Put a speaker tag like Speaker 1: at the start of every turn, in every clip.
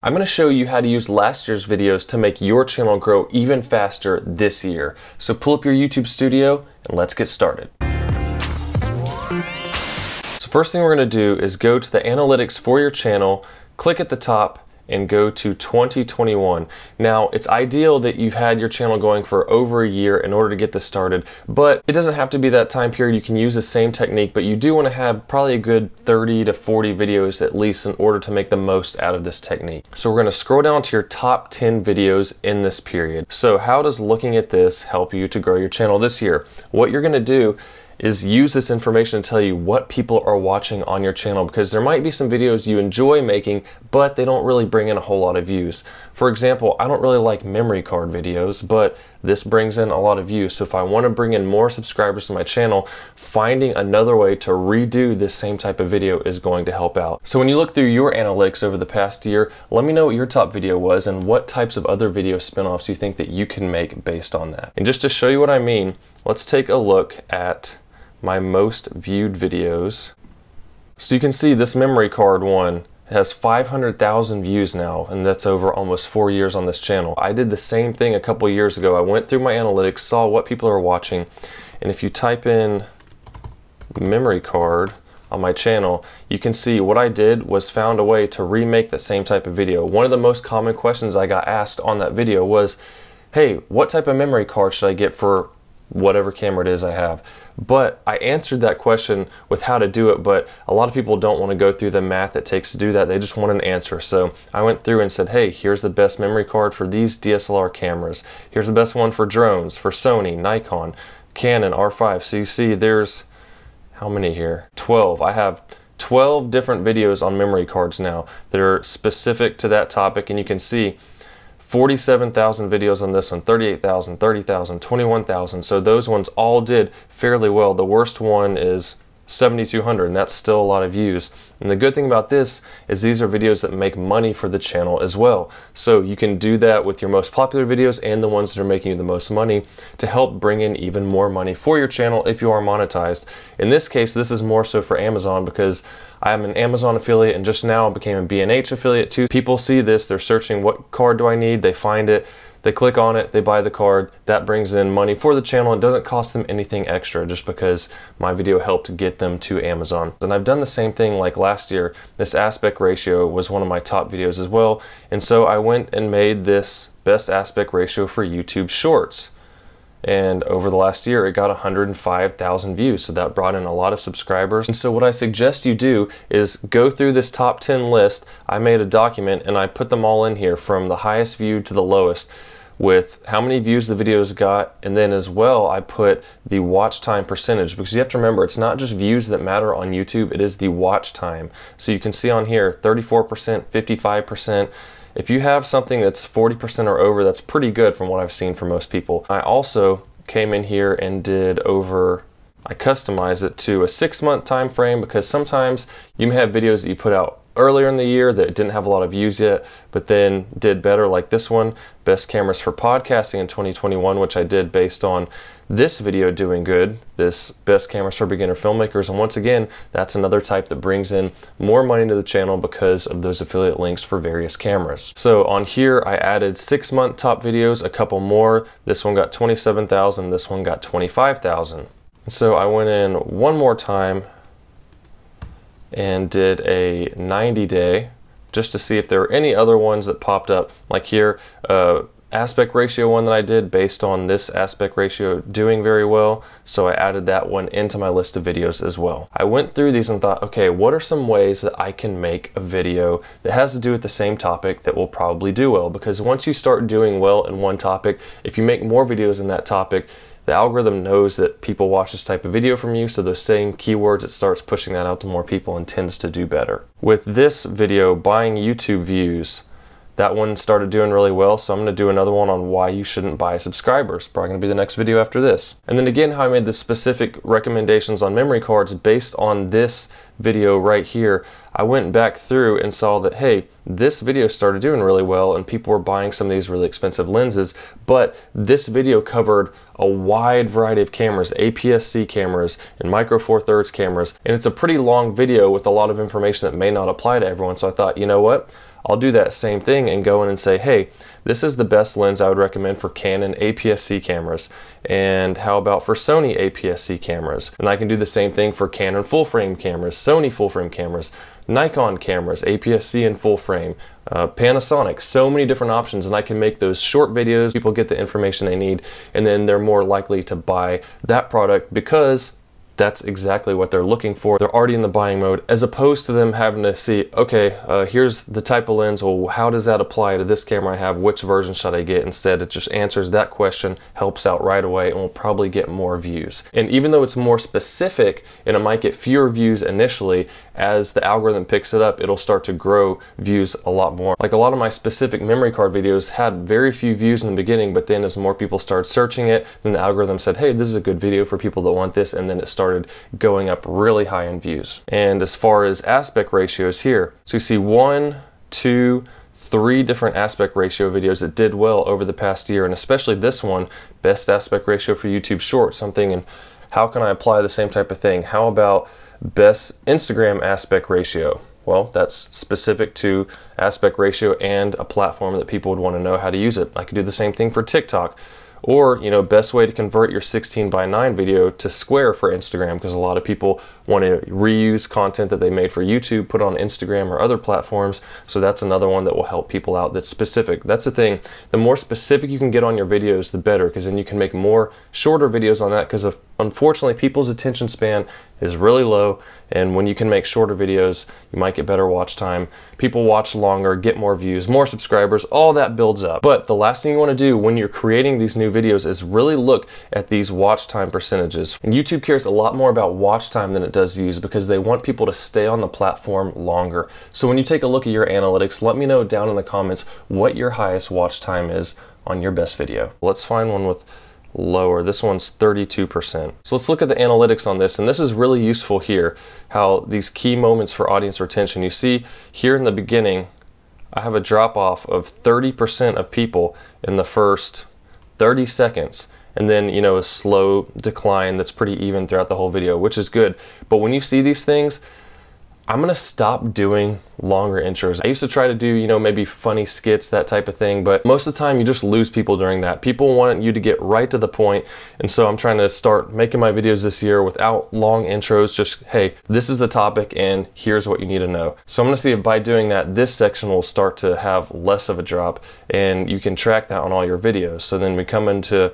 Speaker 1: I'm going to show you how to use last year's videos to make your channel grow even faster this year. So pull up your YouTube studio and let's get started. So first thing we're going to do is go to the analytics for your channel, click at the top, and go to 2021. Now, it's ideal that you've had your channel going for over a year in order to get this started, but it doesn't have to be that time period. You can use the same technique, but you do want to have probably a good 30 to 40 videos at least in order to make the most out of this technique. So we're going to scroll down to your top 10 videos in this period. So how does looking at this help you to grow your channel this year? What you're going to do is use this information to tell you what people are watching on your channel, because there might be some videos you enjoy making, but they don't really bring in a whole lot of views. For example, I don't really like memory card videos, but this brings in a lot of views. So if I want to bring in more subscribers to my channel, finding another way to redo this same type of video is going to help out. So when you look through your analytics over the past year, let me know what your top video was and what types of other video spin-offs you think that you can make based on that. And just to show you what I mean, let's take a look at my most viewed videos. So you can see this memory card one has 500,000 views now, and that's over almost 4 years on this channel. I did the same thing a couple years ago. I went through my analytics, saw what people are watching, and if you type in memory card on my channel, you can see what I did was found a way to remake the same type of video. One of the most common questions I got asked on that video was, hey, what type of memory card should I get for whatever camera it is I have? But I answered that question with how to do it, but a lot of people don't want to go through the math it takes to do that. They just want an answer. So I went through and said, hey, here's the best memory card for these DSLR cameras. Here's the best one for drones, for Sony, Nikon, Canon, R5. So you see there's, how many here? 12. I have 12 different videos on memory cards now that are specific to that topic, and you can see 47,000 videos on this one, 38,000, 30,000, 21,000. So those ones all did fairly well. The worst one is 7,200, and that's still a lot of views. And the good thing about this is these are videos that make money for the channel as well. So you can do that with your most popular videos and the ones that are making you the most money to help bring in even more money for your channel if you are monetized. In this case, this is more so for Amazon because I am an Amazon affiliate and just now became a B&H affiliate too. People see this, they're searching what card do I need, they find it, they click on it, they buy the card. That brings in money for the channel. It doesn't cost them anything extra just because my video helped get them to Amazon. And I've done the same thing like last year. This aspect ratio was one of my top videos as well. And so I went and made this best aspect ratio for YouTube Shorts. And over the last year, it got 105,000 views. So that brought in a lot of subscribers. And so what I suggest you do is go through this top 10 list. I made a document and I put them all in here from the highest view to the lowest with how many views the videos got. And then as well, I put the watch time percentage, because you have to remember, it's not just views that matter on YouTube, it is the watch time. So you can see on here, 34%, 55%. If you have something that's 40% or over, that's pretty good from what I've seen for most people. I also came in here and did I customized it to a 6-month time frame, because sometimes you may have videos that you put out earlier in the year that didn't have a lot of views yet, but then did better, like this one, best cameras for podcasting in 2021, which I did based on this video doing good, this best cameras for beginner filmmakers. And once again, that's another type that brings in more money to the channel because of those affiliate links for various cameras. So on here, I added 6-month top videos, a couple more. This one got 27,000, this one got 25,000. So I went in one more time and did a 90-day just to see if there were any other ones that popped up. Like here, aspect ratio one that I did based on this aspect ratio doing very well, so I added that one into my list of videos as well. I went through these and thought, okay, what are some ways that I can make a video that has to do with the same topic that will probably do well? Because once you start doing well in one topic, if you make more videos in that topic, the algorithm knows that people watch this type of video from you, so those same keywords, it starts pushing that out to more people and tends to do better. With this video, buying YouTube views, that one started doing really well, so I'm going to do another one on why you shouldn't buy subscribers. Probably going to be the next video after this. And then again, how I made the specific recommendations on memory cards based on this video right here. I went back through and saw that, hey, this video started doing really well and people were buying some of these really expensive lenses, but this video covered a wide variety of cameras, APS-C cameras and micro four thirds cameras, and it's a pretty long video with a lot of information that may not apply to everyone. So I thought, you know what? I'll do that same thing and go in and say, hey, this is the best lens I would recommend for Canon APS-C cameras, and how about for Sony APS-C cameras? And I can do the same thing for Canon full frame cameras, Sony full frame cameras, Nikon cameras, APS-C and full frame, Panasonic, so many different options, and I can make those short videos. People get the information they need, and then they're more likely to buy that product because that's exactly what they're looking for. They're already in the buying mode, as opposed to them having to see, okay, here's the type of lens, well, how does that apply to this camera I have? Which version should I get? Instead, it just answers that question, helps out right away, and will probably get more views. And even though it's more specific and it might get fewer views initially, as the algorithm picks it up, it'll start to grow views a lot more. Like a lot of my specific memory card videos had very few views in the beginning, but then as more people started searching it, then the algorithm said, hey, this is a good video for people that want this, and then it started going up really high in views. And as far as aspect ratios here, so you see 1, 2, 3 different aspect ratio videos that did well over the past year, and especially this one, best aspect ratio for YouTube Shorts. I'm thinking, how can I apply the same type of thing? How about best Instagram aspect ratio? Well, that's specific to aspect ratio and a platform that people would want to know how to use it. I could do the same thing for TikTok. Or, you know, best way to convert your 16:9 video to square for Instagram, because a lot of people want to reuse content that they made for YouTube, put on Instagram or other platforms. So that's another one that will help people out that's specific. That's the thing. The more specific you can get on your videos, the better, because then you can make more shorter videos on that, because unfortunately people's attention span is really low, and when you can make shorter videos, you might get better watch time. People watch longer, get more views, more subscribers, all that builds up. But the last thing you want to do when you're creating these new videos is really look at these watch time percentages. And YouTube cares a lot more about watch time than it does views, because they want people to stay on the platform longer. So when you take a look at your analytics, let me know down in the comments what your highest watch time is on your best video. Let's find one with lower. This one's 32%. So let's look at the analytics on this, and this is really useful here, how these key moments for audience retention. You see here in the beginning, I have a drop off of 30% of people in the first 30 seconds, and then, you know, a slow decline that's pretty even throughout the whole video, which is good. But when you see these things, I'm gonna stop doing longer intros. I used to try to do, you know, maybe funny skits, that type of thing, but most of the time you just lose people during that. People want you to get right to the point, and so I'm trying to start making my videos this year without long intros, just, hey, this is the topic and here's what you need to know. So I'm gonna see if by doing that, this section will start to have less of a drop, and you can track that on all your videos. So then we come into,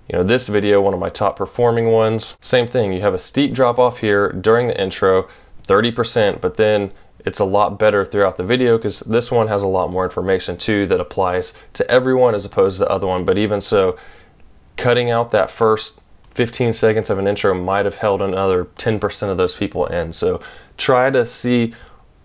Speaker 1: you know, this video, one of my top performing ones, same thing. You have a steep drop off here during the intro, 30%, but then it's a lot better throughout the video, because this one has a lot more information too that applies to everyone as opposed to the other one. But even so, cutting out that first 15 seconds of an intro might have held another 10% of those people in. So try to see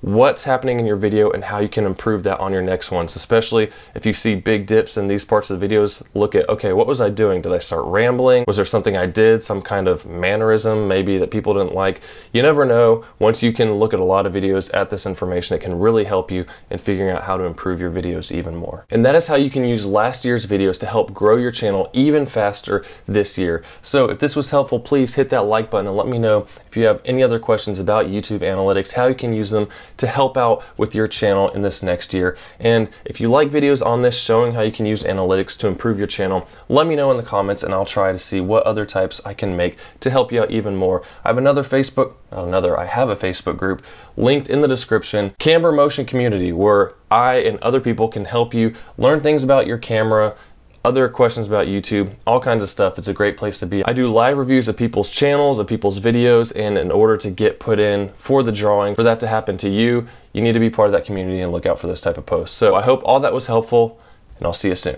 Speaker 1: what's happening in your video and how you can improve that on your next ones. Especially if you see big dips in these parts of the videos, look at, okay, what was I doing? Did I start rambling? Was there something I did, some kind of mannerism maybe that people didn't like? You never know. Once you can look at a lot of videos at this information, it can really help you in figuring out how to improve your videos even more. And that is how you can use last year's videos to help grow your channel even faster this year. So if this was helpful, please hit that like button and let me know if you have any other questions about YouTube analytics, how you can use them to help out with your channel in this next year. And if you like videos on this showing how you can use analytics to improve your channel, let me know in the comments and I'll try to see what other types I can make to help you out even more. I have a Facebook group linked in the description, Camber Motion Community, where I and other people can help you learn things about your camera, other questions about YouTube, all kinds of stuff. It's a great place to be. I do live reviews of people's channels, of people's videos, and in order to get put in for the drawing, for that to happen to you, you need to be part of that community and look out for this type of posts. So I hope all that was helpful, and I'll see you soon.